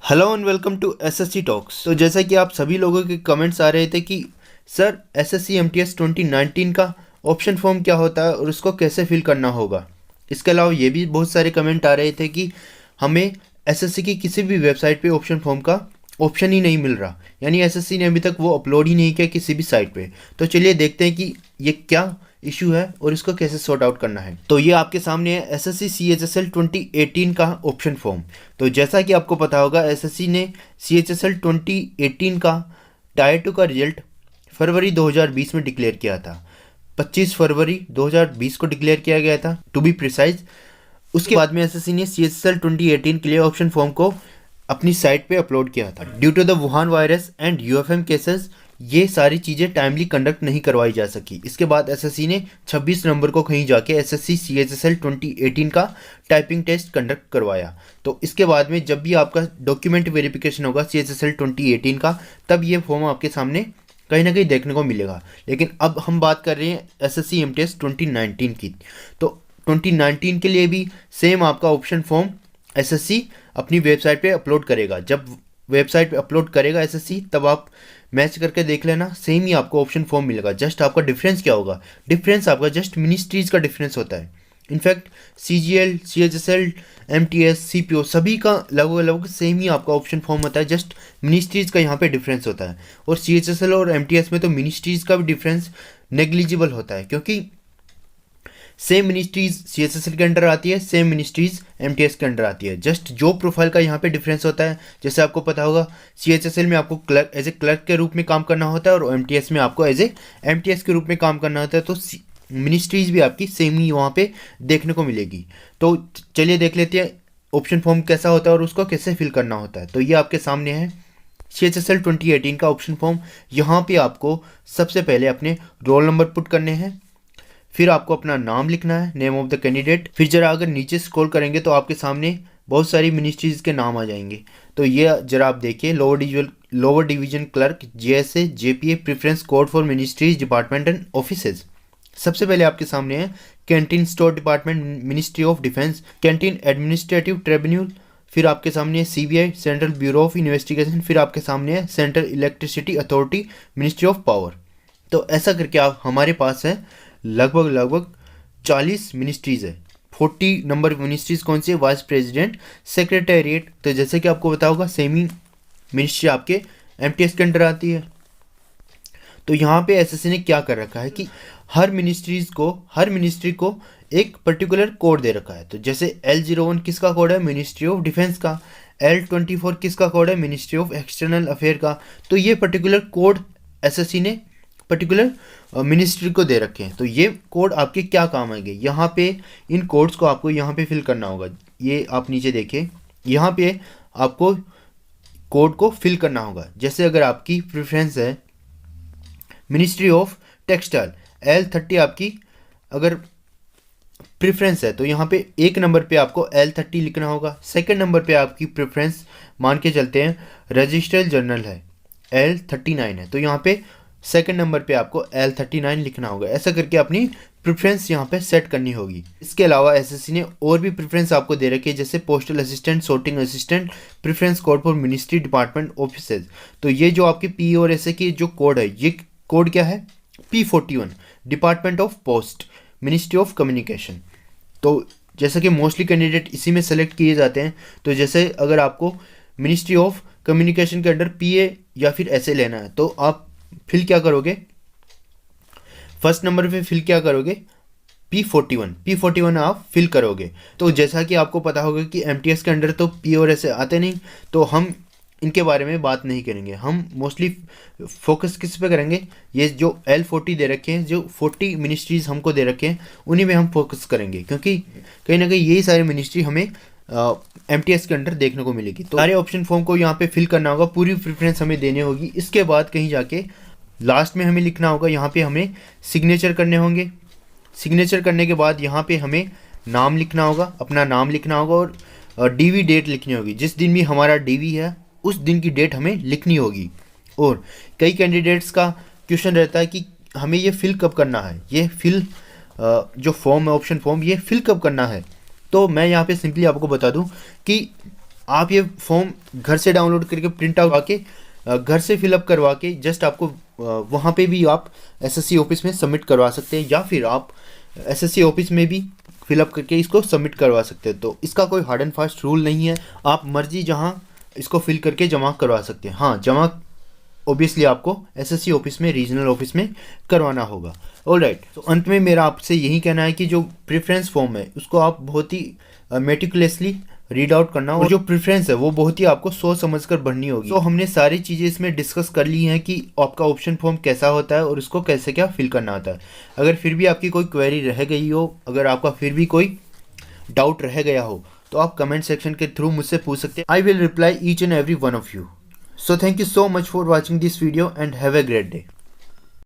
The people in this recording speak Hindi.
Hello and welcome to SSC talks. तो जैसा कि आप सभी लोगों के कमेंट्स आ रहे थे कि सर एसएससी एमटीएस 2019 का ऑप्शन फॉर्म क्या होता है और उसको कैसे फिल करना होगा। इसके अलावा ये भी बहुत सारे कमेंट आ रहे थे कि हमें एसएससी की किसी भी वेबसाइट पे ऑप्शन फॉर्म का ऑप्शन ही नहीं मिल रहा, यानी एसएससी ने अभी तक वो अपलोड ही नहीं किया किसी भी साइट पे। तो चलिए देखते हैं कि ये क्या इशू है और इसको कैसे सॉर्ट आउट करना है। तो ये आपके सामने है एसएससी सीएचएसएल 2018 का ऑप्शन फॉर्म। तो जैसा कि आपको पता होगा एसएससी ने सीएचएसएल 2018 का टायर 2 का रिजल्ट फरवरी 2020 में डिक्लेयर किया था। 25 फरवरी 2020 को डिक्लेयर किया गया था टू बी प्रिसाइज। उसके बाद में एसएससी ने सीएचएसएल 2018 के लिए ऑप्शन फॉर्म को अपनी साइट पे अपलोड किया था। Due to the Wuhan virus and UFM cases ये सारी चीज़ें टाइमली कंडक्ट नहीं करवाई जा सकी। इसके बाद एसएससी ने 26 नवंबर को कहीं जाके एसएससी सीएचएसएल 2018 का टाइपिंग टेस्ट कंडक्ट करवाया। तो इसके बाद में जब भी आपका डॉक्यूमेंट वेरिफिकेशन होगा सीएचएसएल 2018 का, तब ये फॉर्म आपके सामने कहीं ना कहीं देखने को मिलेगा। लेकिन अब हम बात कर रहे हैं एसएससी एमटीएस 2019 की। तो 2019 के लिए भी सेम आपका ऑप्शन फॉर्म एसएससी अपनी वेबसाइट पे अपलोड करेगा। जब वेबसाइट पे अपलोड करेगा एसएससी, तब आप मैच करके देख लेना, सेम ही आपको ऑप्शन फॉर्म मिलेगा। जस्ट आपका डिफरेंस क्या होगा, डिफरेंस आपका जस्ट मिनिस्ट्रीज का डिफरेंस होता है। In fact CGL, CHSL, MTS, CPO सभी का लगभग लगभग सेम ही आपका ऑप्शन फॉर्म होता है, जस्ट मिनिस्ट्रीज का यहाँ पे डिफरेंस होता है। और सीएचएसएल और एमटीएस में तो मिनिस्ट्रीज का भी डिफरेंस नेग्लिजिबल होता है, क्योंकि सेम मिनिस्ट्रीज सीएचएसएल के अंडर आती है, सेम मिनिस्ट्रीज एमटीएस के अंडर आती है। जस्ट जो प्रोफाइल का यहाँ पे डिफरेंस होता है, जैसे आपको पता होगा सीएचएसएल में आपको क्लर्क एज ए क्लर्क के रूप में काम करना होता है और एमटीएस में आपको एज ए एमटीएस के रूप में काम करना होता है। तो मिनिस्ट्रीज भी आपकी सेम ही वहाँ पे देखने को मिलेगी। तो चलिए देख लेते हैं ऑप्शन फॉर्म कैसा होता है और उसको कैसे फिल करना होता है। तो ये आपके सामने है सीएचएसएल 2018 का ऑप्शन फॉर्म। यहाँ पे आपको सबसे पहले अपने रोल नंबर पुट करने हैं, फिर आपको अपना नाम लिखना है, नेम ऑफ द कैंडिडेट। फिर जरा अगर नीचे स्क्रॉल करेंगे तो आपके सामने बहुत सारी मिनिस्ट्रीज के नाम आ जाएंगे। तो ये जरा आप देखिए, lower division clerk, JSA, JPA, preference code for ministries, department and offices. सबसे पहले आपके सामने है canteen store department, ministry of defence, canteen administrative tribunal. फिर आपके सामने है CBI, central bureau of investigation. फिर आपके सामने है central electricity authority, ministry of power. तो ऐसा करके आप हमारे पास है लगभग 40 मिनिस्ट्रीज़ है। 40 नंबर मिनिस्ट्रीज़ कौन सी है, वाइस प्रेसिडेंट, सेक्रेटेरिएट। तो जैसे कि आपको पता होगा सेम ही मिनिस्ट्री आपके एमटीएस के अंडर आती है। तो यहाँ पे एसएससी ने क्या कर रखा है कि हर मिनिस्ट्री को एक पर्टिकुलर कोड दे रखा है। तो जैसे L01 किसका कोड है, मिनिस्ट्री ऑफ डिफेंस का। L24 किसका कोड है, मिनिस्ट्री ऑफ एक्सटर्नल अफेयर का। तो ये पर्टिकुलर कोड एसएससी ने पर्टिकुलर मिनिस्ट्री को दे रखे हैं। तो ये कोड आपके क्या काम आएंगे, यहाँ पे इन कोड्स को आपको यहाँ पे फिल करना होगा। ये आप नीचे देखें, यहाँ पे आपको कोड को फिल करना होगा। जैसे अगर आपकी प्रेफरेंस है मिनिस्ट्री ऑफ टेक्सटाइल, L30 आपकी अगर प्रेफरेंस है, तो यहाँ पे एक नंबर पे आपको L30 लिखना होगा। सेकंड नंबर पे आपकी प्रेफरेंस मान के चलते हैं रजिस्टर्ड जर्नल है, L39 है, तो यहाँ पे सेकंड नंबर पे आपको L39 लिखना होगा। ऐसा करके अपनी प्रेफरेंस यहाँ पे सेट करनी होगी। इसके अलावा एसएससी ने और भी प्रेफरेंस आपको दे रखी है, जैसे postal assistant, sorting assistant, preference code for ministry, department, offices. तो ये जो आपके पी और एस की जो कोड है, ये कोड क्या है, P41, department of post, ministry of communication. तो जैसा कि मोस्टली कैंडिडेट इसी में सेलेक्ट किए जाते हैं। तो जैसे अगर आपको मिनिस्ट्री ऑफ कम्युनिकेशन के अंडर PA या फिर SA लेना है, तो आप फिल क्या करोगे, फर्स्ट नंबर पे फिल क्या करोगे, P41 आप फिल करोगे। तो जैसा कि आपको पता होगा कि एमटीएस के अंडर तो P और S आते नहीं, तो हम इनके बारे में बात नहीं करेंगे। हम मोस्टली फोकस किस पे करेंगे, ये जो L40 दे रखे हैं, जो 40 मिनिस्ट्रीज हमको दे रखे हैं, उन्हीं में हम फोकस करेंगे, क्योंकि कहीं ना कहीं यही सारे मिनिस्ट्री हमें एमटीएस के अंडर देखने को मिलेगी। तो सारे ऑप्शन फॉर्म को यहाँ पे फिल करना होगा, पूरी प्रेफरेंस हमें देनी होगी। इसके बाद कहीं जाके लास्ट में हमें लिखना होगा, यहाँ पे हमें सिग्नेचर करने होंगे। सिग्नेचर करने के बाद यहाँ पे हमें नाम लिखना होगा, अपना नाम लिखना होगा और डीवी डेट लिखनी होगी। जिस दिन भी हमारा डीवी है उस दिन की डेट हमें लिखनी होगी। और कई कैंडिडेट्स का क्वेश्चन रहता है कि हमें ये फिल कब करना है, ये फिल जो फॉर्म है ऑप्शन फॉर्म, ये फिल कब करना है। तो मैं यहाँ पे सिंपली आपको बता दूं कि आप ये फॉर्म घर से डाउनलोड करके प्रिंट आउट करके घर से फिलअप करवा के जस्ट आपको वहाँ पे भी आप एसएससी ऑफिस में सबमिट करवा सकते हैं, या फिर आप एसएससी ऑफिस में भी फिलअप करके इसको सबमिट करवा सकते हैं। तो इसका कोई हार्ड एंड फास्ट रूल नहीं है, आप मर्जी जहाँ इसको फिल करके जमा करवा सकते हैं। हाँ, जमा ऑब्वियसली आपको एसएससी ऑफिस में, रीजनल ऑफिस में करवाना होगा। ऑलराइट, तो अंत में मेरा आपसे यही कहना है कि जो प्रेफरेंस फॉर्म है उसको आप बहुत ही मेटिकुलसली रीड आउट करना, और जो प्रेफरेंस है वो बहुत ही आपको सोच समझ कर भरनी होगी। तो हमने सारी चीज़ें इसमें डिस्कस कर ली हैं कि आपका ऑप्शन फॉर्म कैसा होता है और उसको कैसे क्या फिल करना होता है। अगर फिर भी आपकी कोई क्वेरी रह गई हो, अगर आपका फिर भी कोई डाउट रह गया हो, तो आप कमेंट सेक्शन के थ्रू मुझसे पूछ सकते हैं। I will reply each and every one of you. So thank you so much for watching this video and have a great day.